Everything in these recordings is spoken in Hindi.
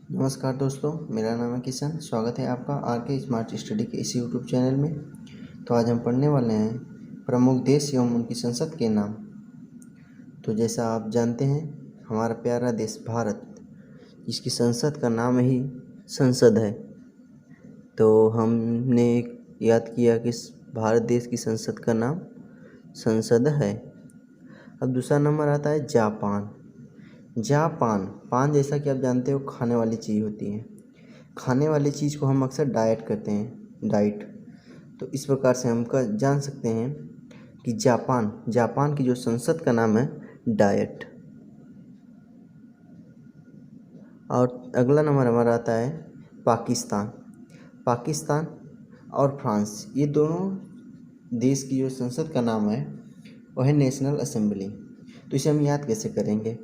नमस्कार दोस्तों, मेरा नाम है किशन। स्वागत है आपका आर के स्मार्ट स्टडी के इस यूट्यूब चैनल में। तो आज हम पढ़ने वाले हैं प्रमुख देश एवं उनकी संसद के नाम। तो जैसा आप जानते हैं, हमारा प्यारा देश भारत, इसकी संसद का नाम ही संसद है। तो हमने याद किया कि भारत देश की संसद का नाम संसद है। अब दूसरा नंबर आता है जापान। पान जैसा कि आप जानते हो खाने वाली चीज़ होती है। खाने वाली चीज़ को हम अक्सर डाइट कहते हैं, डाइट। तो इस प्रकार से हम जान सकते हैं कि जापान की जो संसद का नाम है डाइट। और अगला नंबर हमारा आता है पाकिस्तान और फ्रांस, ये दोनों देश की जो संसद का नाम है वह है नेशनल असेंबली। तो इसे हम याद कैसे करेंगे?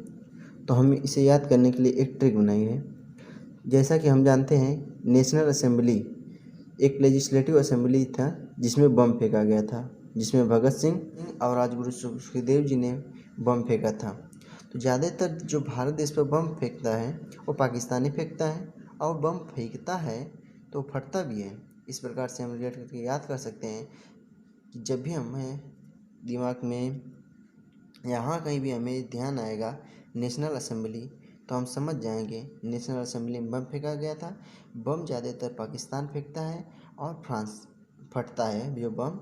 तो हम इसे याद करने के लिए एक ट्रिक बनाई है। जैसा कि हम जानते हैं, नेशनल असेंबली एक लेजिस्लेटिव असेंबली था जिसमें बम फेंका गया था, जिसमें भगत सिंह और राजगुरु सुखदेव जी ने बम फेंका था। तो ज़्यादातर जो भारत देश पर बम फेंकता है वो पाकिस्तानी फेंकता है, और बम फेंकता है तो फटता भी है। इस प्रकार से हम रिलेट करके याद कर सकते हैं कि जब भी हमें दिमाग में यहाँ कहीं भी हमें ध्यान आएगा नेशनल असेंबली, तो हम समझ जाएंगे नेशनल असेंबली में बम फेंका गया था। बम ज़्यादातर पाकिस्तान फेंकता है और फ्रांस फटता है जो बम।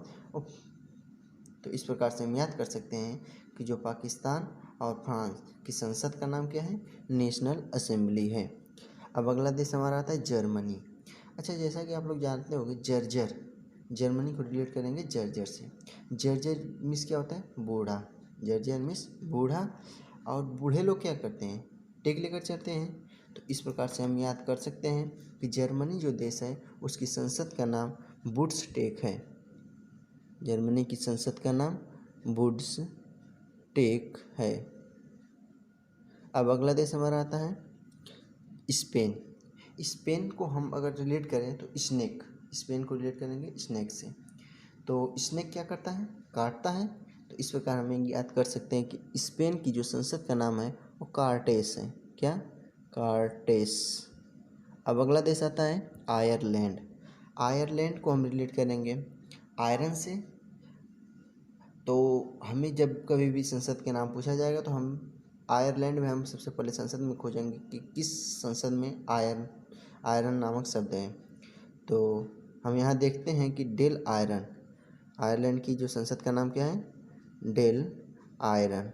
तो इस प्रकार से हम याद कर सकते हैं कि जो पाकिस्तान और फ्रांस की संसद का नाम क्या है? नेशनल असेंबली है। अब अगला देश हमारा आता है जर्मनी। अच्छा, जैसा कि आप लोग जानते होंगे, जर्जर, जर्मनी को रिलेट करेंगे जर्जर से। जर्जर मीन्स क्या होता है? बूढ़ा। जर्जर मीन्स बूढ़ा। और बूढ़े लोग क्या करते हैं? टेक लेकर चलते हैं। तो इस प्रकार से हम याद कर सकते हैं कि जर्मनी जो देश है उसकी संसद का नाम बुंड्सटैग है। जर्मनी की संसद का नाम बुंड्सटैग है। अब अगला देश हमारा आता है स्पेन। स्पेन को हम अगर रिलेट करें तो स्पेन को रिलेट करेंगे स्नेक से। तो स्नेक क्या करता है? काटता है। तो इस प्रकार हमें याद कर सकते हैं कि स्पेन की जो संसद का नाम है वो कार्टेस है। क्या? कार्टेस। अब अगला देश आता है आयरलैंड। आयरलैंड को हम रिलेट करेंगे आयरन से। तो हमें जब कभी भी संसद के नाम पूछा जाएगा तो हम आयरलैंड में हम सबसे पहले संसद में खोजेंगे कि किस संसद में आयरन नामक शब्द है। तो हम यहाँ देखते हैं कि डेल आयरन, आयरलैंड की जो संसद का नाम क्या है? Dail Eireann.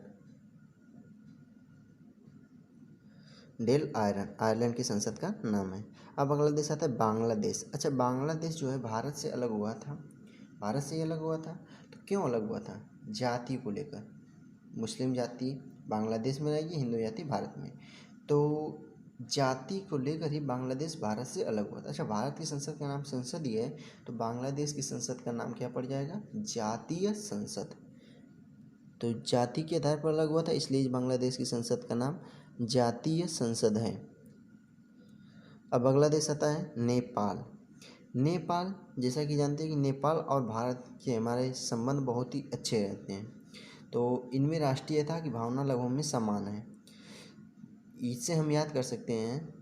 Dail Eireann Ireland की संसद का नाम है। अब अगला देश आता है बांग्लादेश। अच्छा, बांग्लादेश जो है भारत से अलग हुआ था। भारत से ही अलग हुआ था। तो क्यों अलग हुआ था? जाति को लेकर। मुस्लिम जाति बांग्लादेश में रहेगी, हिंदू जाति भारत में। तो जाति को लेकर ही बांग्लादेश भारत से अलग हुआ था। अच्छा, भारत की संसद का नाम संसद ही है, तो बांग्लादेश की संसद का नाम क्या पड़ जाएगा? जातीय संसद। तो जाति के आधार पर अलग हुआ था, इसलिए बांग्लादेश की संसद का नाम जातीय संसद है। अब अगला देश आता है नेपाल। नेपाल, जैसा कि जानते हैं कि नेपाल और भारत के हमारे संबंध बहुत ही अच्छे रहते हैं। तो इनमें राष्ट्रीयता की भावना लगभग में समान है। इससे हम याद कर सकते हैं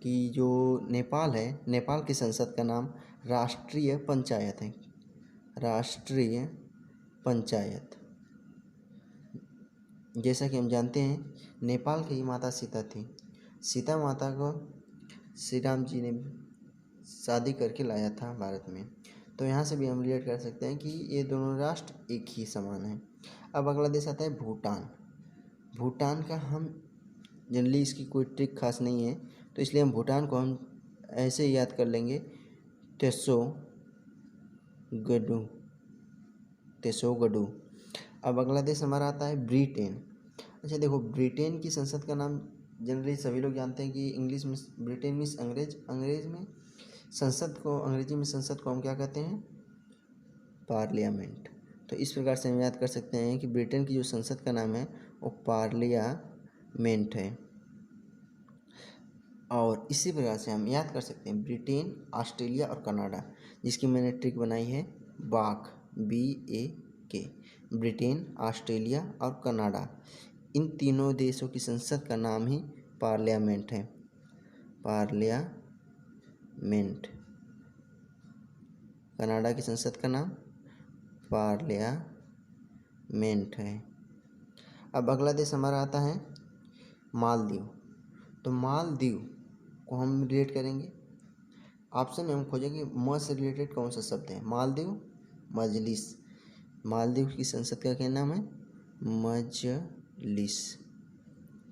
कि जो नेपाल है, नेपाल की संसद का नाम राष्ट्रीय पंचायत है। राष्ट्रीय पंचायत। जैसा कि हम जानते हैं, नेपाल की माता सीता थी। सीता माता को श्री राम जी ने शादी करके लाया था भारत में। तो यहाँ से भी हम रिलेट कर सकते हैं कि ये दोनों राष्ट्र एक ही समान है। अब अगला देश आता है भूटान। भूटान का हम जनरली इसकी कोई ट्रिक खास नहीं है, तो इसलिए हम भूटान को हम ऐसे ही याद कर लेंगे तेसो गडू। अब अगला देश हमारा आता है ब्रिटेन। अच्छा देखो, ब्रिटेन की संसद का नाम जनरली सभी लोग जानते हैं कि इंग्लिश में ब्रिटेन मीन्स अंग्रेज में संसद को, अंग्रेजी में संसद को हम क्या कहते हैं? पार्लियामेंट। तो इस प्रकार से हम याद कर सकते हैं कि ब्रिटेन की जो संसद का नाम है वो पार्लियामेंट है। और इसी प्रकार से हम याद कर सकते हैं ब्रिटेन, ऑस्ट्रेलिया और कनाडा, जिसकी मैंने ट्रिक बनाई है BAK। ब्रिटेन, ऑस्ट्रेलिया और कनाडा, इन तीनों देशों की संसद का नाम ही पार्लियामेंट है। पार्लियामेंट। कनाडा की संसद का नाम पार्लियामेंट है। अब अगला देश हमारा आता है मालदीव। तो मालदीव को हम रिलेट करेंगे, ऑप्शन में हम खोजेंगे म से रिलेटेड कौन सा शब्द है। मालदीव, मजलिस। मालदीव की संसद का क्या नाम है? मजलिस।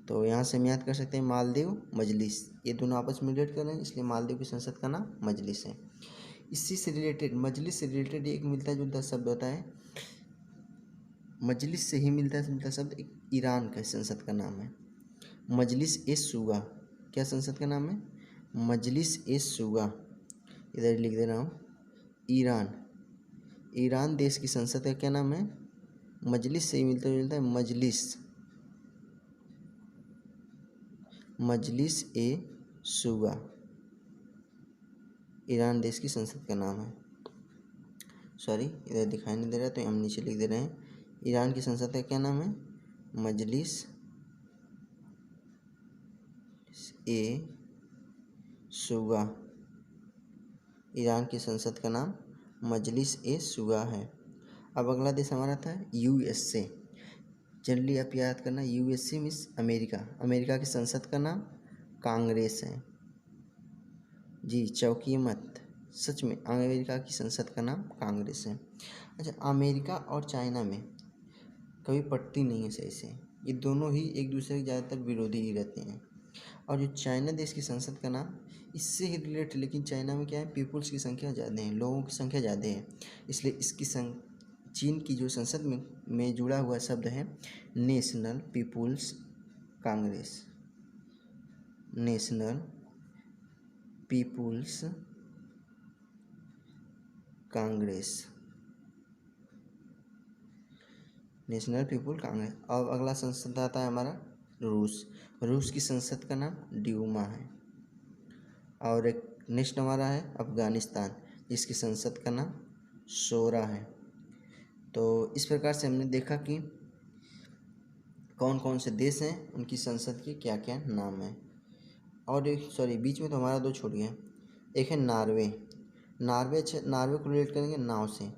तो यहाँ से हम याद कर सकते हैं मालदीव, मजलिस, ये दोनों आपस में रिलेट कर रहे हैं, इसलिए मालदीव की संसद का नाम मजलिस है। इसी से रिलेटेड, मजलिस से रिलेटेड एक मिलता जुलता शब्द होता है, मजलिस से ही मिलता जुलता शब्द एक ईरान का संसद का नाम है, मजलिस ए शूरा। क्या संसद का नाम है? मजलिस ए शूरा। इधर लिख दे रहा हूँ, ईरान। ईरान देश की संसद का क्या नाम है? मजलिस से ही मिलता जुलता है, मजलिस, मजलिस ए शूरा ईरान देश की संसद का नाम है। सॉरी, इधर दिखाई नहीं दे रहा तो हम नीचे लिख दे रहे हैं, ईरान की संसद का क्या नाम है? मजलिस ए शूरा। ईरान की संसद का नाम मजलिस ए शूरा है। अब अगला देश हमारा था USA। जनरली आप याद करना, USA मीन्स अमेरिका। अमेरिका की संसद का नाम कांग्रेस है। जी चौंकिए मत, सच में अमेरिका की संसद का नाम कांग्रेस है। अच्छा, अमेरिका और चाइना में कभी पटती नहीं है सही से, ये दोनों ही एक दूसरे के ज़्यादातर विरोधी ही रहते हैं। और जो चाइना देश की संसद का नाम इससे ही रिलेट, लेकिन चाइना में क्या है, पीपुल्स की संख्या ज़्यादा है, लोगों की संख्या ज़्यादा है, इसलिए इसकी चीन की जो संसद में जुड़ा हुआ शब्द है National People's Congress. National People's Congress, National People Congress. अब अगला संसद आता है हमारा रूस। रूस की संसद का नाम ड्यूमा है। और एक नेक्स्ट हमारा है अफगानिस्तान, जिसकी संसद का नाम शोरा है। तो इस प्रकार से हमने देखा कि कौन कौन से देश हैं, उनकी संसद के क्या क्या नाम हैं। और एक सॉरी, बीच में तो हमारा दो छूट गया, एक है नार्वे। नार्वे को रिलेट करेंगे नाव से।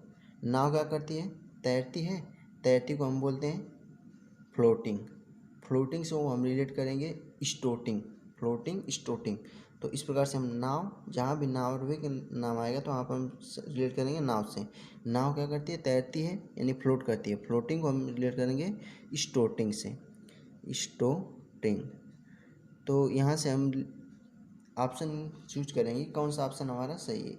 नाव क्या करती है? तैरती है। तैरती को हम बोलते हैं फ्लोटिंग। फ्लोटिंग से वो हम रिलेट करेंगे स्टोटिंग, फ्लोटिंग स्टोटिंग। तो इस प्रकार से हम नाव, जहाँ भी नार्वे के नाम आएगा तो वहाँ पर हम रिलेट करेंगे नाव से। नाव क्या करती है? तैरती है, यानी फ्लोट करती है। फ्लोटिंग को हम रिलेट करेंगे स्टोटिंग से, स्टोटिंग। तो यहाँ से हम ऑप्शन चूज करेंगे कौन सा ऑप्शन हमारा सही है,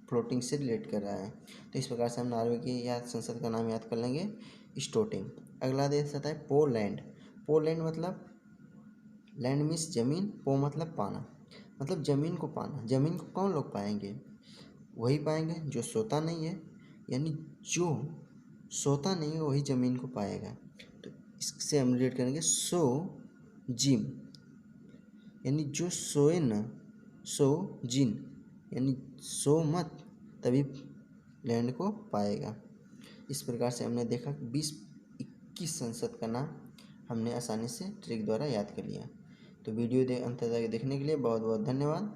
फ्लोटिंग से रिलेट कर रहा है। तो इस प्रकार से हम नॉर्वे की या संसद का नाम याद कर लेंगे, स्टोटिंग। अगला देश आता है पोलैंड। पोलैंड मतलब, लैंड मीन्स जमीन, पो मतलब पाना, मतलब जमीन को पाना। जमीन को कौन लोग पाएंगे? वही पाएंगे जो सोता नहीं है, यानी जो सोता नहीं है वही जमीन को पाएगा। तो इससे हम रिलेट करेंगे सो जिम, यानी जो सोए न सो जिन, यानी सो मत तभी लैंड को पाएगा। इस प्रकार से हमने देखा कि 20-21 संसद का नाम हमने आसानी से ट्रिक द्वारा याद कर लिया। तो वीडियो अंत तक देखने के लिए बहुत बहुत धन्यवाद।